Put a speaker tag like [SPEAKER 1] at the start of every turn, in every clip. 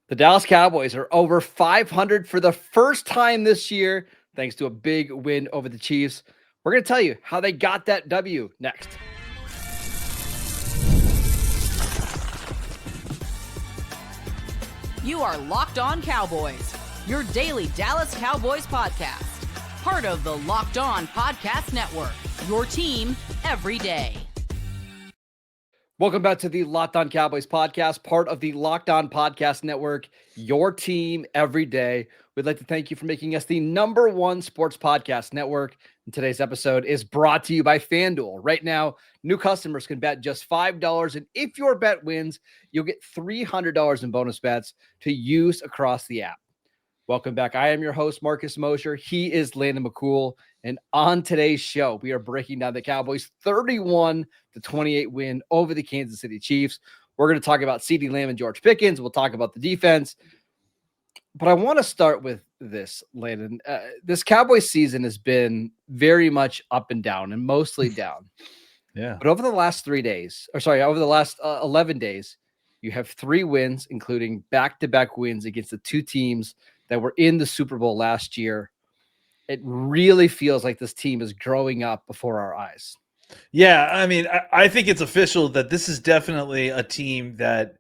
[SPEAKER 1] The Dallas Cowboys are over 500 for the first time this year, thanks to a big win over the Chiefs. We're going to tell you how they got that W next.
[SPEAKER 2] You are Locked On Cowboys, your daily Dallas Cowboys podcast. Part of the Locked On Podcast Network, your team every day.
[SPEAKER 1] Welcome back to the Locked On Cowboys podcast, part of the Locked On Podcast Network, your team every day. We'd like to thank you for making us the #1 sports podcast network. And today's episode is brought to you by FanDuel. Right now, new customers can bet just $5, and if your bet wins, you'll get $300 in bonus bets to use across the app. Welcome back. I am your host, Marcus Mosher. He is Landon McCool. And on today's show, we are breaking down the Cowboys' 31-28 win over the Kansas City Chiefs. We're going to talk about CeeDee Lamb and George Pickens. We'll talk about the defense. But I want to start with this, Landon. This Cowboys season has been very much up and down, and mostly down.
[SPEAKER 3] Yeah.
[SPEAKER 1] But over the last 11 days, you have 3 wins, including back-to-back wins against the 2 teams that were in the Super Bowl last year. It really feels like this team is growing up before our eyes.
[SPEAKER 3] Yeah, I mean, I think it's official that this is definitely a team that,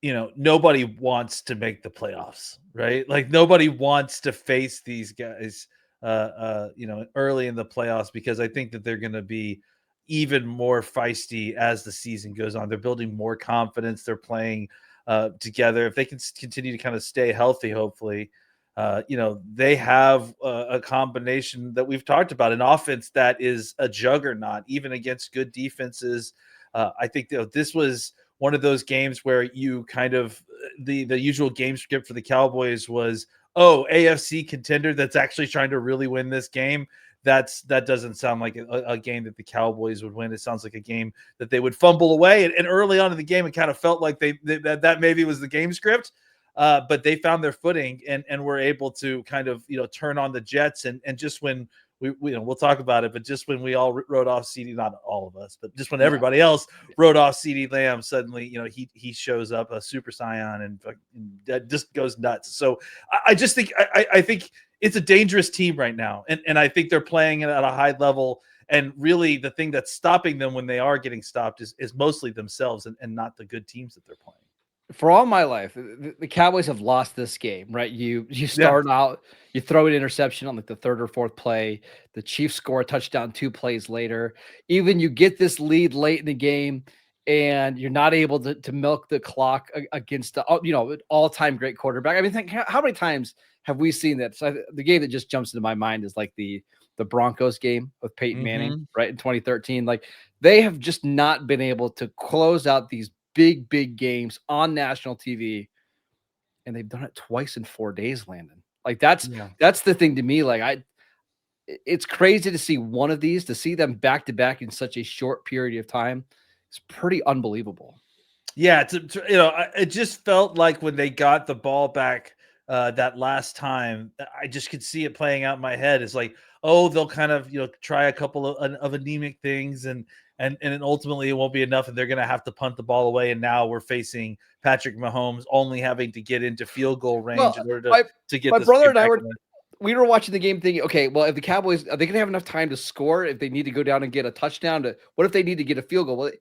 [SPEAKER 3] nobody wants to make the playoffs, right? Like nobody wants to face these guys, early in the playoffs, because I think that they're going to be even more feisty as the season goes on. They're building more confidence. They're playing together. If they can continue to kind of stay healthy, hopefully, they have a combination that we've talked about, an offense that is a juggernaut, even against good defenses. I think this was one of those games where you kind of the usual game script for the Cowboys was, AFC contender that's actually trying to really win this game. That doesn't sound like a game that the Cowboys would win. It sounds like a game that they would fumble away. And early on in the game, it kind of felt like that maybe was the game script. But they found their footing and were able to kind of, turn on the Jets. And just when we'll talk about it, but just when we all wrote off CeeDee, not all of us, but just when everybody else wrote off CeeDee Lamb, suddenly, he shows up, a super scion, and just goes nuts. So I just think, I think it's a dangerous team right now. And I think they're playing at a high level. And really the thing that's stopping them when they are getting stopped is mostly themselves and not the good teams that they're playing.
[SPEAKER 1] For all my life, the Cowboys have lost this game, right? You start out, you throw an interception on like the 3rd or 4th play. The Chiefs score a touchdown 2 plays later. Even you get this lead late in the game, and you're not able to milk the clock against the all-time great quarterback. I mean, think how many times have we seen that? So the game that just jumps into my mind is like the Broncos game with Peyton Manning, right, in 2013. Like they have just not been able to close out these big games on national TV, and they've done it twice in 4 days, Landon. Like that's the thing to me. Like it's crazy to see one of these, to see them back to back in such a short period of time. It's pretty unbelievable.
[SPEAKER 3] Yeah, it just felt like when they got the ball back that last time, I just could see it playing out in my head. It's like, they'll kind of try a couple of anemic things, and ultimately it won't be enough, and they're going to have to punt the ball away. And now we're facing Patrick Mahomes only having to get into field goal range in order to get.
[SPEAKER 1] My
[SPEAKER 3] this
[SPEAKER 1] brother and I we were watching the game thinking, okay, well, if the Cowboys, are they going to have enough time to score if they need to go down and get a touchdown? What if they need to get a field goal? Well,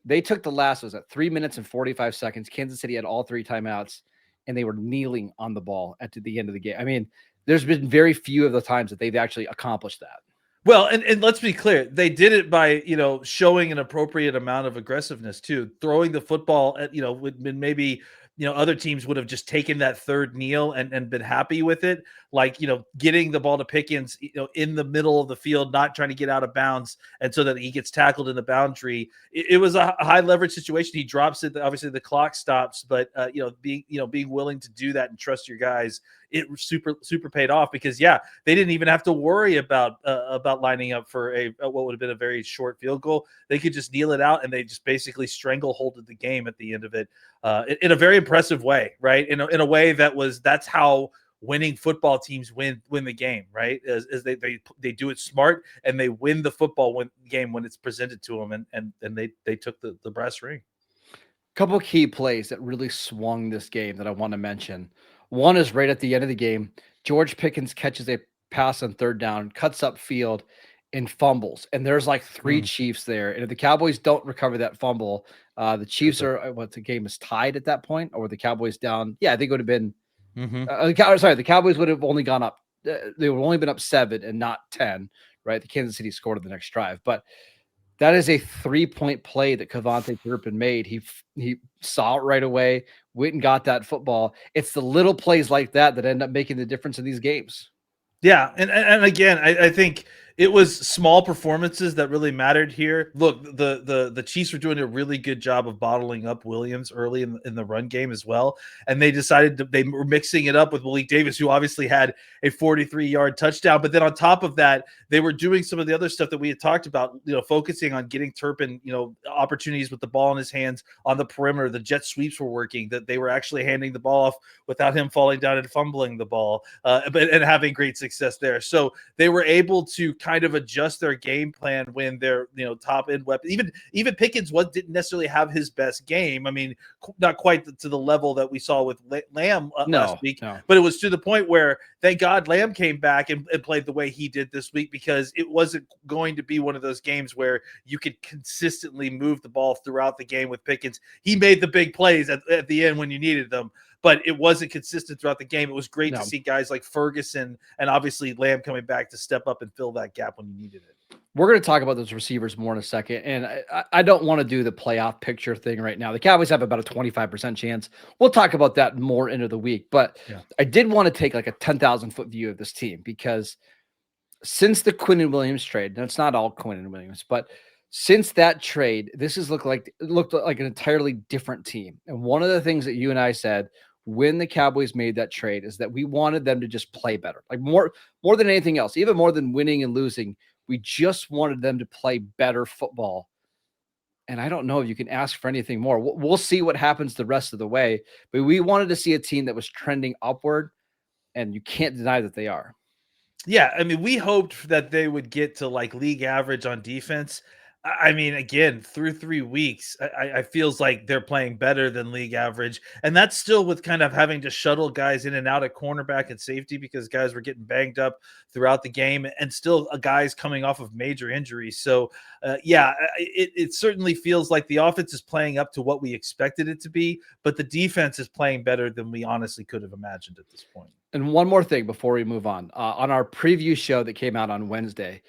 [SPEAKER 1] they took the last, 3 minutes and 45 seconds. Kansas City had all 3 timeouts, and they were kneeling on the ball at the end of the game. I mean, there's been very few of the times that they've actually accomplished that.
[SPEAKER 3] Well, and let's be clear, they did it by, showing an appropriate amount of aggressiveness too, throwing the football at, when maybe, other teams would have just taken that 3rd kneel and been happy with it. Like, getting the ball to Pickens, in the middle of the field, not trying to get out of bounds. And so that he gets tackled in the boundary. It was a high leverage situation. He drops it. Obviously the clock stops, but being willing to do that and trust your guys, it super paid off, because they didn't even have to worry about lining up for what would have been a very short field goal. They could just kneel it out, and they just basically strangleholded the game at the end of it, in a very impressive way, right? In a way that's how winning football teams win the game, right? As they do it smart, and they win the football game when it's presented to them, and they took the brass ring.
[SPEAKER 1] Couple key plays that really swung this game that I want to mention. One is right at the end of the game. George Pickens catches a pass on third down, cuts up field, and fumbles. And there's like three
[SPEAKER 3] Mm,
[SPEAKER 1] Chiefs there. And if the Cowboys don't recover that fumble, the Chiefs
[SPEAKER 3] Turpin.
[SPEAKER 1] are what the game is tied at that point, or the Cowboys down. Yeah, I think it would have been.
[SPEAKER 3] Mm-hmm.
[SPEAKER 1] Sorry, the Cowboys would have only gone up. They would have only been up 7 and not 10. Right, the Kansas City scored on the next drive, but that is a 3-point play that KaVontae Turpin made. He saw it right away, went and got that football. It's the little plays like that that end up making the difference in these games.
[SPEAKER 3] Yeah, and again, I think it was small performances that really mattered here. Look, the Chiefs were doing a really good job of bottling up Williams early in the run game as well, and they decided they were mixing it up with Malik Davis, who obviously had a 43-yard touchdown. But then on top of that, they were doing some of the other stuff that we had talked about, focusing on getting Turpin, opportunities with the ball in his hands on the perimeter. The jet sweeps were working, that they were actually handing the ball off without him falling down and fumbling the ball, and having great success there. So they were able to kind of adjust their game plan when their top end weapon, even Pickens didn't necessarily have his best game. I mean, not quite to the level that we saw with Lamb last week, but it was to the point where thank God Lamb came back and played the way he did this week, because it wasn't going to be one of those games where you could consistently move the ball throughout the game with Pickens. He made the big plays at the end when you needed them, but it wasn't consistent throughout the game. It was great to see guys like Ferguson and obviously Lamb coming back to step up and fill that gap when you needed it.
[SPEAKER 1] We're going to talk about those receivers more in a second, and I don't want to do the playoff picture thing right now. The Cowboys have about a 25% chance. We'll talk about that more into the week, but I did want to take like a 10,000-foot view of this team, because since the Quinnen Williams trade, and it's not all Quinnen Williams, but since that trade, this has looked like an entirely different team. And one of the things that you and I said when the Cowboys made that trade is that we wanted them to just play better, like more than anything else, even more than winning and losing. We just wanted them to play better football. And I don't know if you can ask for anything more. We'll see what happens the rest of the way, but we wanted to see a team that was trending upward, and you can't deny that they are.
[SPEAKER 3] Yeah, I mean, we hoped that they would get to like league average on defense. I mean, again, through 3 weeks, I feels like they're playing better than league average, and that's still with kind of having to shuttle guys in and out at cornerback and safety, because guys were getting banged up throughout the game, and still guys coming off of major injuries. So, it certainly feels like the offense is playing up to what we expected it to be, but the defense is playing better than we honestly could have imagined at this point.
[SPEAKER 1] And one more thing before we move on our preview show that came out on Wednesday,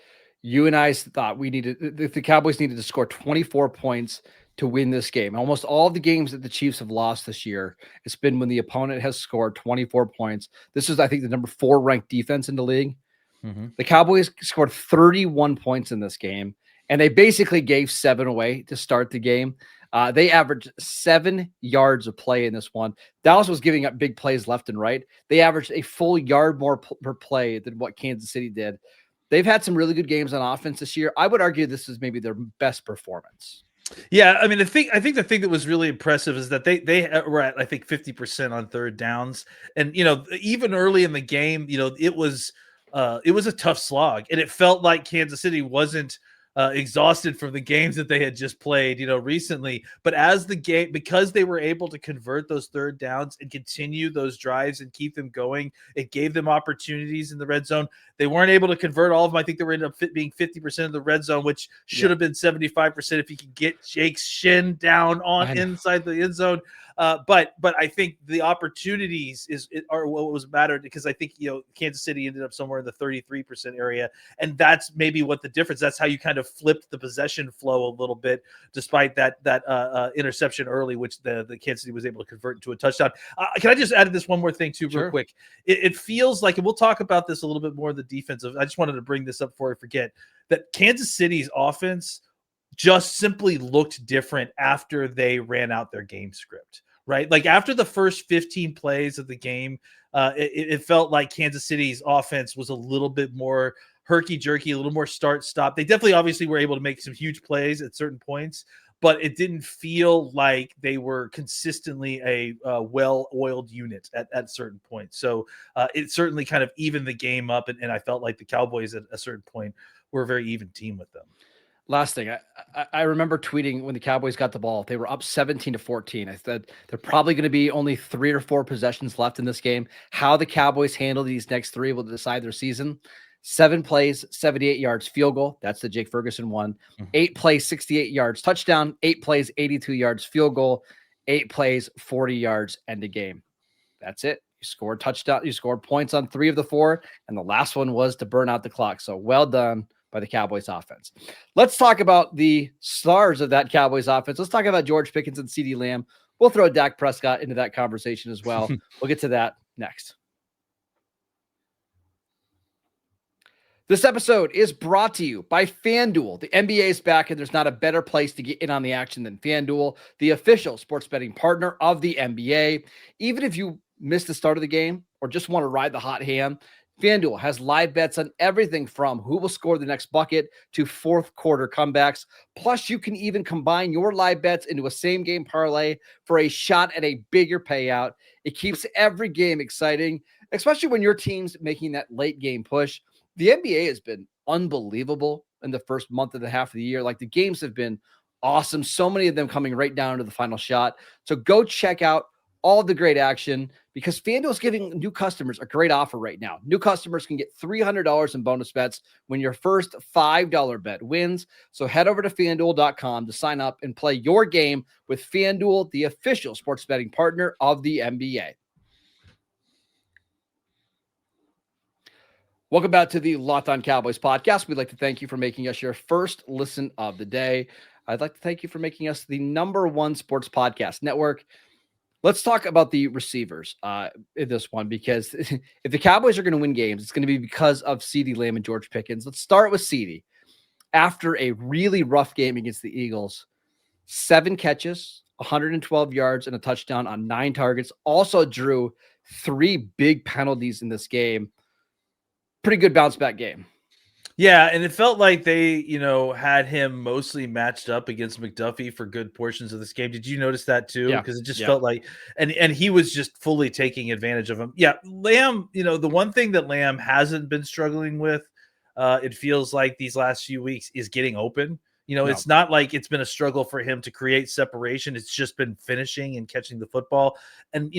[SPEAKER 1] you and I thought the Cowboys needed to score 24 points to win this game. Almost all of the games that the Chiefs have lost this year, it's been when the opponent has scored 24 points. This is, I think, the number 4 ranked defense in the league. Mm-hmm. The Cowboys scored 31 points in this game, and they basically gave 7 away to start the game. They averaged 7 yards of play in this one. Dallas was giving up big plays left and right. They averaged a full yard more per play than what Kansas City did. They've had some really good games on offense this year. I would argue this is maybe their best performance.
[SPEAKER 3] Yeah, I mean, I think the thing that was really impressive is that they were at, I think, 50% on third downs, and even early in the game, it was a tough slog, and it felt like Kansas City wasn't exhausted from the games that they had just played, recently. But as the game, because they were able to convert those third downs and continue those drives and keep them going, it gave them opportunities in the red zone. They weren't able to convert all of them. I think they were ended up being 50% of the red zone, which should have been 75% if you could get Jake's shin down on inside the end zone. But I think the opportunities are what was mattered, because I think Kansas City ended up somewhere in the 33% area, and that's maybe what the difference. That's how you kind of flipped the possession flow a little bit, despite that interception early, which the Kansas City was able to convert into a touchdown. Can I just add this one more thing too, real quick? It feels like, and we'll talk about this a little bit more in the defensive. I just wanted to bring this up before I forget, that Kansas City's offense just simply looked different after they ran out their game script, right? Like after the first 15 plays of the game, it felt like Kansas City's offense was a little bit more herky-jerky, a little more start-stop. They definitely obviously were able to make some huge plays at certain points, but it didn't feel like they were consistently a well-oiled unit at certain points. So it certainly kind of evened the game up, and I felt like the Cowboys at a certain point were a very even team with them.
[SPEAKER 1] Last thing, I remember tweeting when the Cowboys got the ball, they were up 17-14. I said they're probably going to be only 3 or 4 possessions left in this game. How the Cowboys handle these next 3 will decide their season. 7 plays, 78 yards, field goal. That's the Jake Ferguson one. 8 plays, 68 yards, touchdown. 8 plays, 82 yards, field goal. 8 plays, 40 yards, end of game. That's it. You scored touchdown. You scored points on 3 of the 4, and the last one was to burn out the clock. So well done by the Cowboys offense. Let's talk about the stars of that Cowboys offense. Let's talk about George Pickens and CeeDee Lamb. We'll throw Dak Prescott into that conversation as well. We'll get to that next. This episode is brought to you by FanDuel. The NBA is back, and there's not a better place to get in on the action than FanDuel, the official sports betting partner of the NBA. Even if you missed the start of the game or just want to ride the hot hand, FanDuel has live bets on everything from who will score the next bucket to fourth quarter comebacks. Plus, you can even combine your live bets into a same-game parlay for a shot at a bigger payout. It keeps every game exciting, especially when your team's making that late-game push. The NBA has been unbelievable in the first month and a half of the year. Like, the games have been awesome. So many of them coming right down to the final shot. So go check out all the great action because FanDuel is giving new customers a great offer right now. New customers can get $300 in bonus bets when your first $5 bet wins. So head over to FanDuel.com to sign up and play your game with FanDuel, the official sports betting partner of the NBA. Welcome back to the Locked On Cowboys podcast. We'd like to thank you for making us your first listen of the day. I'd like to thank you for making us the #1 sports podcast network. Let's talk about the receivers in this one, because if the Cowboys are going to win games, it's going to be because of CeeDee Lamb and George Pickens. Let's start with CeeDee. After a really rough game against the Eagles, 7 catches, 112 yards, and a touchdown on 9 targets. Also drew 3 big penalties in this game. Pretty good bounce back game.
[SPEAKER 3] Yeah, and it felt like they, had him mostly matched up against McDuffie for good portions of this game. Did you notice that too?
[SPEAKER 1] Yeah.
[SPEAKER 3] Because it just felt like, and he was just fully taking advantage of him. Yeah, Lamb, the one thing that Lamb hasn't been struggling with, it feels like these last few weeks, is getting open. It's not like it's been a struggle for him to create separation. It's just been finishing and catching the football. And,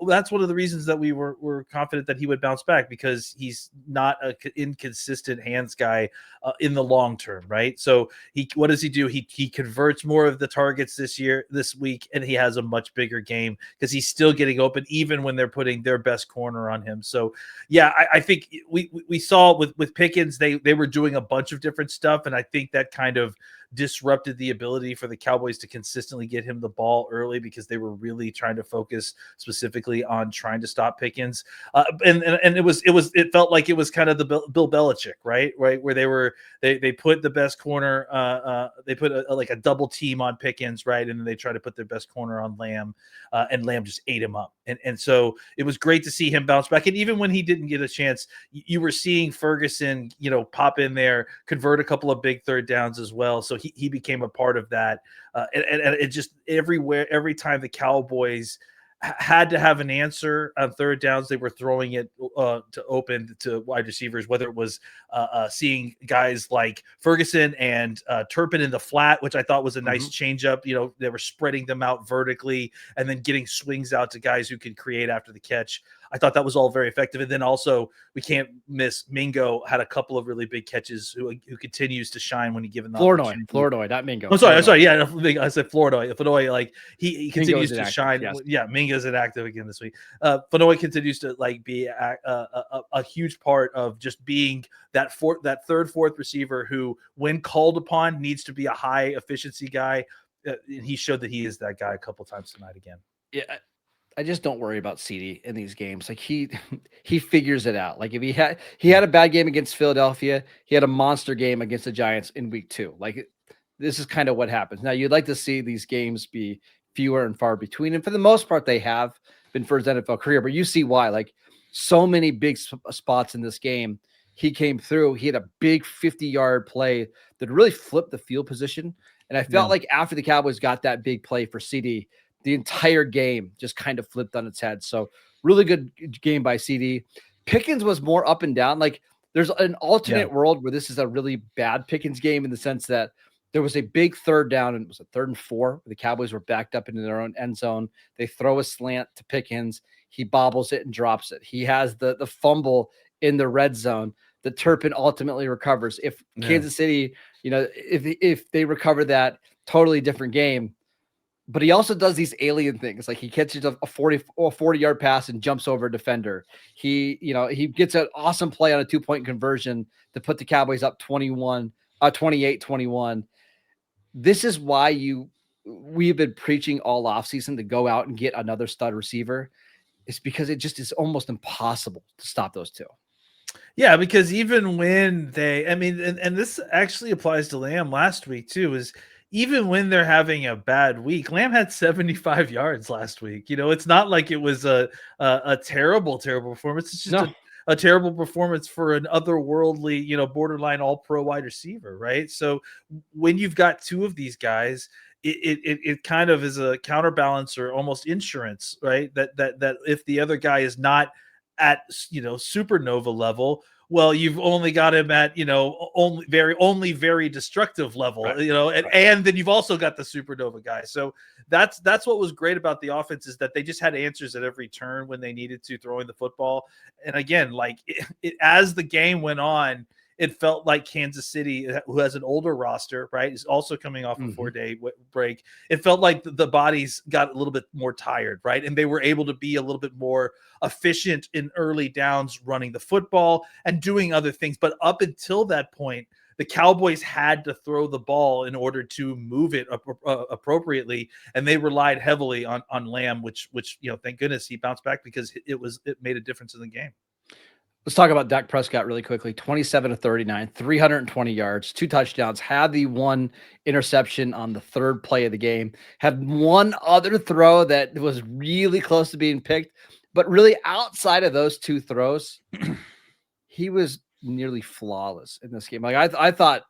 [SPEAKER 3] that's one of the reasons that we were confident that he would bounce back, because he's not an inconsistent hands guy in the long term, right? So what does he do? He converts more of the targets this week, and he has a much bigger game because he's still getting open even when they're putting their best corner on him. So, yeah, I think we saw with Pickens, they were doing a bunch of different stuff, and I think that kind of disrupted the ability for the Cowboys to consistently get him the ball early, because they were really trying to focus specifically on trying to stop Pickens. And it felt like it was kind of the Bill Belichick, right? Where they put the best corner, they put a double team on Pickens, right? And then they try to put their best corner on Lamb, and Lamb just ate him up. And so it was great to see him bounce back. And even when he didn't get a chance, you were seeing Ferguson, pop in there, convert a couple of big third downs as well. So he became a part of that. And it just every time the Cowboys had to have an answer on third downs, they were throwing it to open to wide receivers, whether it was seeing guys like Ferguson and Turpin in the flat, which I thought was a nice changeup. They were spreading them out vertically and then getting swings out to guys who could create after the catch. I thought that was all very effective. And then also, we can't miss Mingo had a couple of really big catches who continues to shine when he given the opportunity.
[SPEAKER 1] Flournoy, not Mingo.
[SPEAKER 3] I'm sorry. Yeah, I said Flournoy. Flournoy, like he continues to shine.
[SPEAKER 1] Yes.
[SPEAKER 3] Yeah, Mingo's inactive again this week. Flournoy continues to be a huge part of just being that third, fourth receiver who, when called upon, needs to be a high efficiency guy. And he showed that he is that guy a couple times tonight again.
[SPEAKER 1] Yeah. I just don't worry about CeeDee in these games. Like, he figures it out. Like, if he had a bad game against Philadelphia, he had a monster game against the Giants in week 2. Like, this is kind of what happens. Now, you'd like to see these games be fewer and far between, and for the most part, they have been for his NFL career. But you see why. Like, so many big spots in this game, he came through. He had a big 50-yard play that really flipped the field position. And I felt like after the Cowboys got that big play for CeeDee, the entire game just kind of flipped on its head. So really good game by CeeDee. Pickens was more up and down. Like, There's an alternate world where this is a really bad Pickens game in the sense that there was a big third down, and it was a 3rd and 4. The Cowboys were backed up into their own end zone. They throw a slant to Pickens. He bobbles it and drops it. He has the fumble in the red zone that Turpin ultimately recovers. If Kansas City, if they recover that, totally different game. But he also does these alien things. Like he catches a 40-yard pass and jumps over a defender. He gets an awesome play on a 2-point conversion to put the Cowboys up 28-21. This is why we've been preaching all offseason to go out and get another stud receiver. It's because it just is almost impossible to stop those two.
[SPEAKER 3] Yeah, because even when and this actually applies to Lamb last week too, is even when they're having a bad week, Lamb had 75 yards last week. It's not like it was a terrible performance. It's just a terrible performance for an otherworldly, borderline all-pro wide receiver, right? So when you've got two of these guys, it kind of is a counterbalance or almost insurance, right? That if the other guy is not at supernova level, well, you've only got him at only very destructive level, right. And then you've also got the supernova guy. So that's what was great about the offense, is that they just had answers at every turn when they needed to, throwing the football. And again, like as the game went on, it felt like Kansas City, who has an older roster, right, is also coming off a 4-day break. It felt like the bodies got a little bit more tired, right? And they were able to be a little bit more efficient in early downs, running the football and doing other things. But up until that point, the Cowboys had to throw the ball in order to move it appropriately, and they relied heavily on Lamb, which thank goodness he bounced back, because it made a difference in the game.
[SPEAKER 1] Let's talk about Dak Prescott really quickly. 27-39, 320 yards, 2 touchdowns, had the 1 interception on the 3rd play of the game, had 1 other throw that was really close to being picked. But really, outside of those 2 throws, he was nearly flawless in this game. Like I thought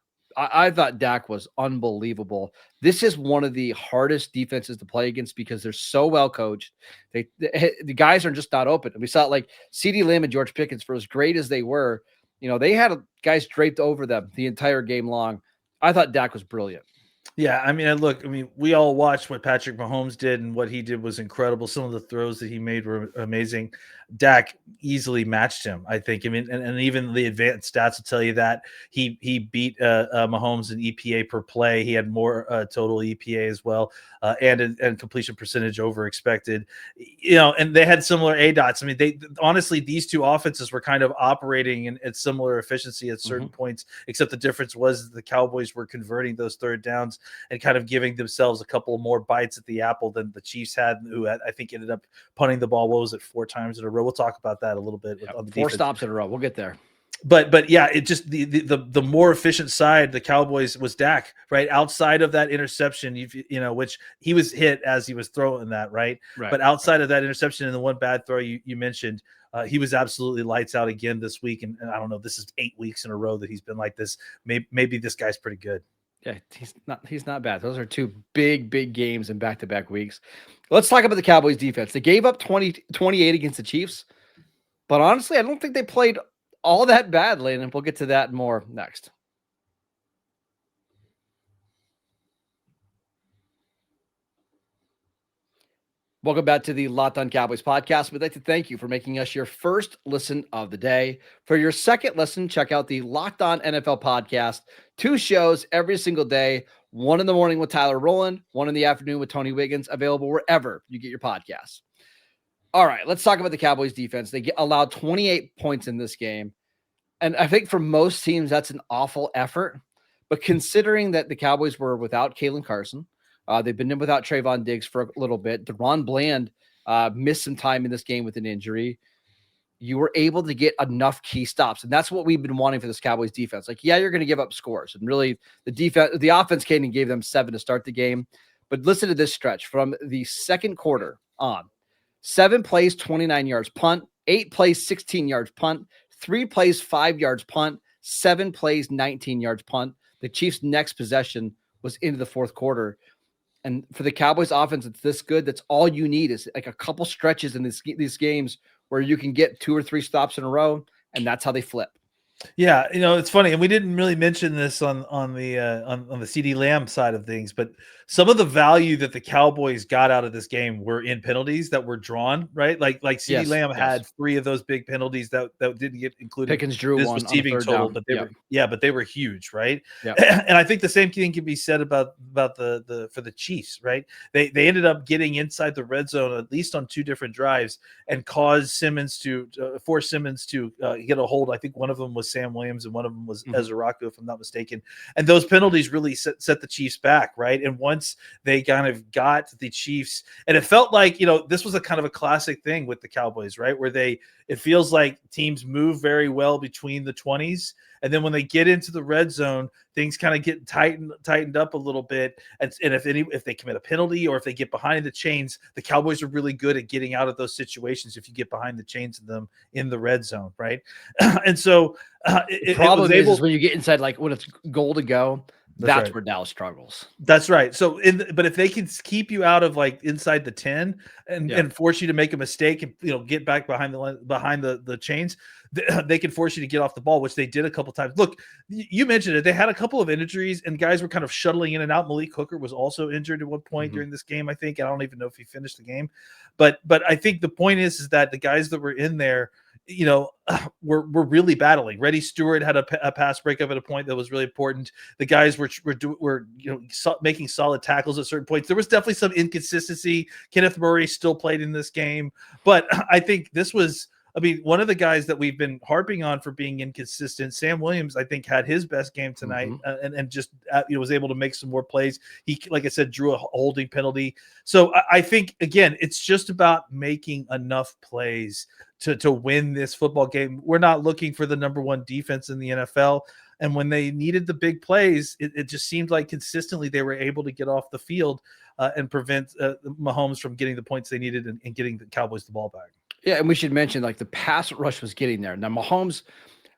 [SPEAKER 1] Dak was unbelievable. This is one of the hardest defenses to play against because they're so well coached. The guys are just not open. And we saw it, like CeeDee Lamb and George Pickens, for as great as they were, they had guys draped over them the entire game long. I thought Dak was brilliant.
[SPEAKER 3] Yeah, we all watched what Patrick Mahomes did, and what he did was incredible. Some of the throws that he made were amazing. Dak easily matched him, I think. And even the advanced stats will tell you that he beat Mahomes in EPA per play. He had more total EPA as well, and completion percentage over expected. And they had similar ADOTs. They honestly, these two offenses were kind of operating at similar efficiency at certain points, except the difference was the Cowboys were converting those 3rd downs and kind of giving themselves a couple more bites at the apple than the Chiefs had, who I think ended up punting the ball. What was it, 4 times in a row? We'll talk about that a little bit. On the
[SPEAKER 1] 4
[SPEAKER 3] defense.
[SPEAKER 1] stops in a row. We'll get there.
[SPEAKER 3] But yeah, it just the more efficient side, the Cowboys, was Dak, right? Outside of that interception, which he was hit as he was throwing that, right? But outside of that interception and the 1 bad throw you mentioned, he was absolutely lights out again this week. And I don't know, this is 8 weeks in a row that he's been like this. Maybe this guy's pretty good.
[SPEAKER 1] Yeah, he's not bad. Those are 2 big games in back-to-back weeks. Let's talk about the Cowboys defense. They gave up 28 against the Chiefs, but honestly, I don't think they played all that badly, and we'll get to that more next. Welcome back to the Locked On Cowboys podcast. We'd like to thank you for making us your first listen of the day. For your second listen, check out the Locked On NFL podcast. 2 shows every single day. 1 in the morning with Tyler Rowland, 1 in the afternoon with Tony Wiggins, available wherever you get your podcasts. All right, let's talk about the Cowboys defense. They allowed 28 points in this game. And I think for most teams, that's an awful effort. But considering that the Cowboys were without Kalen Carson, they've been in without Trayvon Diggs for a little bit. DeRon Bland missed some time in this game with an injury. You were able to get enough key stops. And that's what we've been wanting for this Cowboys defense. Like, yeah, you're going to give up scores. And really, the offense came and gave them 7 to start the game. But listen to this stretch. From the second quarter on, 7 plays, 29 yards punt, 8 plays, 16 yards punt, 3 plays, 5 yards punt, 7 plays, 19 yards punt. The Chiefs' next possession was into the 4th quarter. And for the Cowboys offense, it's this good. That's all you need, is like a couple stretches in these games where you can get 2 or 3 stops in a row, and that's how they flip.
[SPEAKER 3] Yeah, it's funny, and we didn't really mention this on the CeeDee Lamb side of things, but some of the value that the Cowboys got out of this game were in penalties that were drawn, right? Like CeeDee
[SPEAKER 1] Yes,
[SPEAKER 3] Lamb
[SPEAKER 1] yes.
[SPEAKER 3] had 3 of those big penalties that didn't get included
[SPEAKER 1] Pickens drew
[SPEAKER 3] in his
[SPEAKER 1] one on a
[SPEAKER 3] receiving
[SPEAKER 1] third
[SPEAKER 3] total,
[SPEAKER 1] down.
[SPEAKER 3] but they
[SPEAKER 1] Yeah,
[SPEAKER 3] were huge, right?
[SPEAKER 1] yeah.
[SPEAKER 3] And I think the same thing can be said about the for the Chiefs, right? They ended up getting inside the red zone at least on 2 different drives and caused Simmons to force Simmons to get a hold. I think one of them was Sam Williams and one of them was Ezraku, if I'm not mistaken. And those penalties really set the Chiefs back, right? And once they kind of got the Chiefs, and it felt like, this was a kind of a classic thing with the Cowboys, right? Where it feels like teams move very well between the 20s. And then when they get into the red zone, things kind of get tightened up a little bit. And if they commit a penalty or if they get behind the chains, the Cowboys are really good at getting out of those situations if you get behind the chains of them in the red zone, right? And so
[SPEAKER 1] The problem is when you get inside, like when it's goal to go, that's
[SPEAKER 3] right.
[SPEAKER 1] where Dallas struggles.
[SPEAKER 3] That's right. So, but if they can keep you out of like inside the 10 and force you to make a mistake and get back behind the chains, they can force you to get off the ball, which they did a couple times. Look, you mentioned it. They had a couple of injuries and guys were kind of shuttling in and out. Malik Hooker was also injured at one point during this game, I think. I don't even know if he finished the game, but I think the point is that the guys that were in there, we're really battling. Reddy Stewart had a pass breakup at a point that was really important. The guys were making solid tackles at certain points. There was definitely some inconsistency. Kenneth Murray still played in this game, but I think this was, one of the guys that we've been harping on for being inconsistent, Sam Williams, I think had his best game tonight and just was able to make some more plays. He, like I said, drew a holding penalty. So I think, again, it's just about making enough plays to win this football game. We're not looking for the number 1 defense in the NFL. And when they needed the big plays, it just seemed like consistently they were able to get off the field and prevent Mahomes from getting the points they needed and getting the Cowboys the ball back.
[SPEAKER 1] Yeah, and we should mention, like, the pass rush was getting there. Now, Mahomes,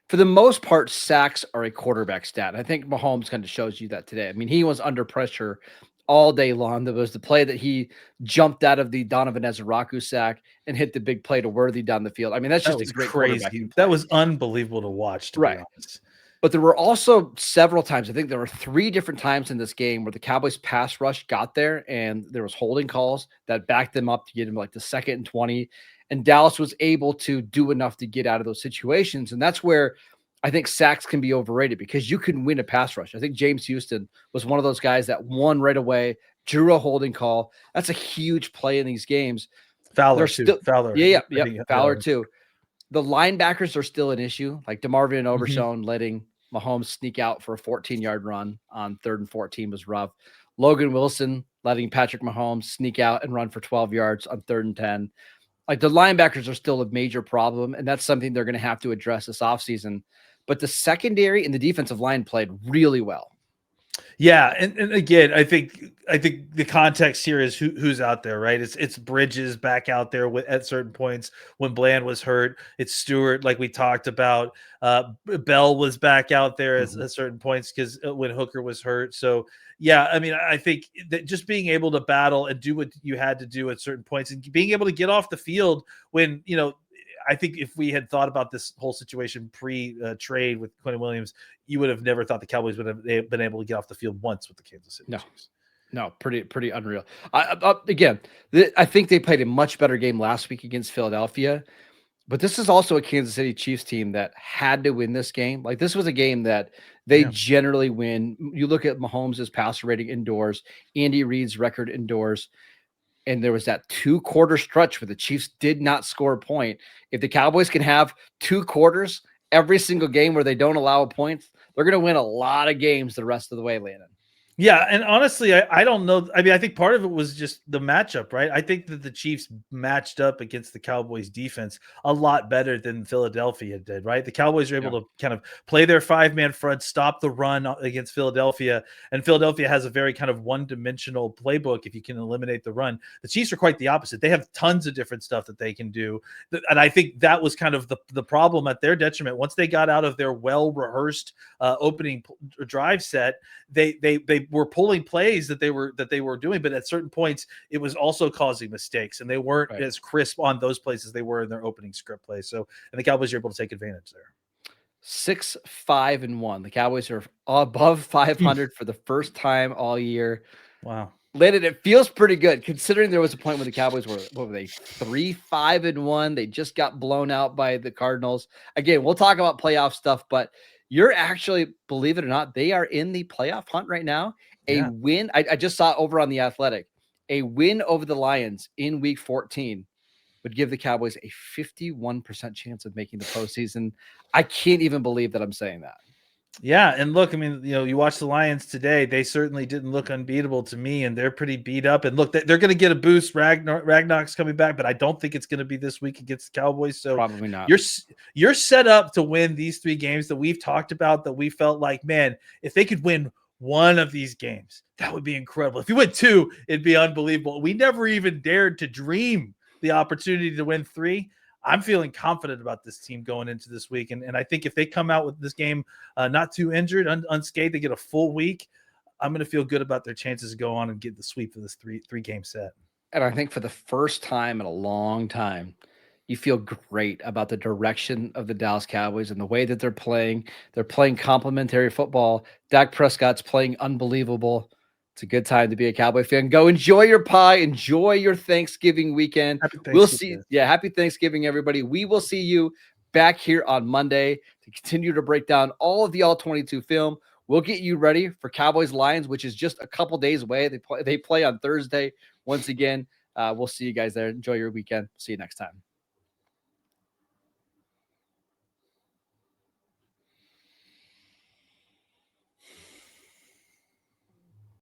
[SPEAKER 1] for the most part, sacks are a quarterback stat. I think Mahomes kind of shows you that today. He was under pressure all day long. There was the play that he jumped out of the Donovan Ezraku sack and hit the big play to Worthy down the field. That's just a great
[SPEAKER 3] crazy. That was unbelievable to watch, to be honest.
[SPEAKER 1] But there were also several times, I think there were 3 different times in this game where the Cowboys pass rush got there and there was holding calls that backed them up to get them like the 2nd and 20. And Dallas was able to do enough to get out of those situations. And that's where I think sacks can be overrated because you can win a pass rush. I think James Houston was one of those guys that won right away, drew a holding call. That's a huge play in these games.
[SPEAKER 3] Fowler too. Fowler.
[SPEAKER 1] Yeah. Fowler too. The linebackers are still an issue. Like DeMarvin and Overshown letting Mahomes sneak out for a 14-yard run on 3rd and 14 was rough. Logan Wilson letting Patrick Mahomes sneak out and run for 12 yards on 3rd and 10. Like, the linebackers are still a major problem, and that's something they're going to have to address this offseason. But the secondary and the defensive line played really well.
[SPEAKER 3] Yeah, and again, I think the context here is who's out there, right? It's Bridges back out there at certain points when Bland was hurt. It's Stewart, like we talked about. Bell was back out there at certain points because when Hooker was hurt. So yeah, I think that just being able to battle and do what you had to do at certain points and being able to get off the field when I think if we had thought about this whole situation pre-trade with Quinnen Williams, you would have never thought the Cowboys would have been able to get off the field once with the Kansas City Chiefs.
[SPEAKER 1] No, pretty unreal. Again, I think they played a much better game last week against Philadelphia, but this is also a Kansas City Chiefs team that had to win this game. Like, this was a game that they generally win. You look at Mahomes' passer rating indoors, Andy Reid's record indoors, and there was that 2-quarter stretch where the Chiefs did not score a point. If the Cowboys can have 2 quarters every single game where they don't allow a point, they're going to win a lot of games the rest of the way, Landon.
[SPEAKER 3] Yeah, and honestly, I don't know. I think part of it was just the matchup, right? I think that the Chiefs matched up against the Cowboys defense a lot better than Philadelphia did, right? The Cowboys were able to kind of play their 5-man front, stop the run against Philadelphia, and Philadelphia has a very kind of one-dimensional playbook if you can eliminate the run. The Chiefs are quite the opposite. They have tons of different stuff that they can do, and I think that was kind of the problem at their detriment. Once they got out of their well-rehearsed opening drive set, they were pulling plays that they were doing, but at certain points it was also causing mistakes, and they weren't as crisp on those plays as they were in their opening script plays. So, and the Cowboys are able to take advantage there.
[SPEAKER 1] 6-5-1. The Cowboys are above 500 for the first time all year.
[SPEAKER 3] Wow.
[SPEAKER 1] Landon, it feels pretty good considering there was a point when the Cowboys were, what were they, 3-5-1. They just got blown out by the Cardinals. Again, we'll talk about playoff stuff, but you're actually, believe it or not, they are in the playoff hunt right now. A win, I just saw over on The Athletic, a win over the Lions in week 14 would give the Cowboys a 51% chance of making the postseason. I can't even believe that I'm saying that.
[SPEAKER 3] Yeah, and look, I mean, you watch the Lions today. They certainly didn't look unbeatable to me, and they're pretty beat up. And look, they're going to get a boost. Ragnarok's coming back, but I don't think it's going to be this week against the Cowboys. So
[SPEAKER 1] probably not.
[SPEAKER 3] You're set up to win these 3 games that we've talked about. That we felt like, man, if they could win one of these games, that would be incredible. If you win 2, it'd be unbelievable. We never even dared to dream the opportunity to win 3. I'm feeling confident about this team going into this week. And I think if they come out with this game not too injured, unscathed, they get a full week, I'm going to feel good about their chances to go on and get the sweep of this three-game set.
[SPEAKER 1] And I think for the first time in a long time, you feel great about the direction of the Dallas Cowboys and the way that they're playing. They're playing complementary football. Dak Prescott's playing unbelievable. It's a good time to be a Cowboy fan. Go enjoy your pie. Enjoy your Thanksgiving weekend. We'll see. Yeah, happy Thanksgiving, everybody. We will see you back here on Monday to continue to break down all of the All-22 film. We'll get you ready for Cowboys Lions, which is just a couple days away. They play on Thursday once again. We'll see you guys there. Enjoy your weekend. See you next time.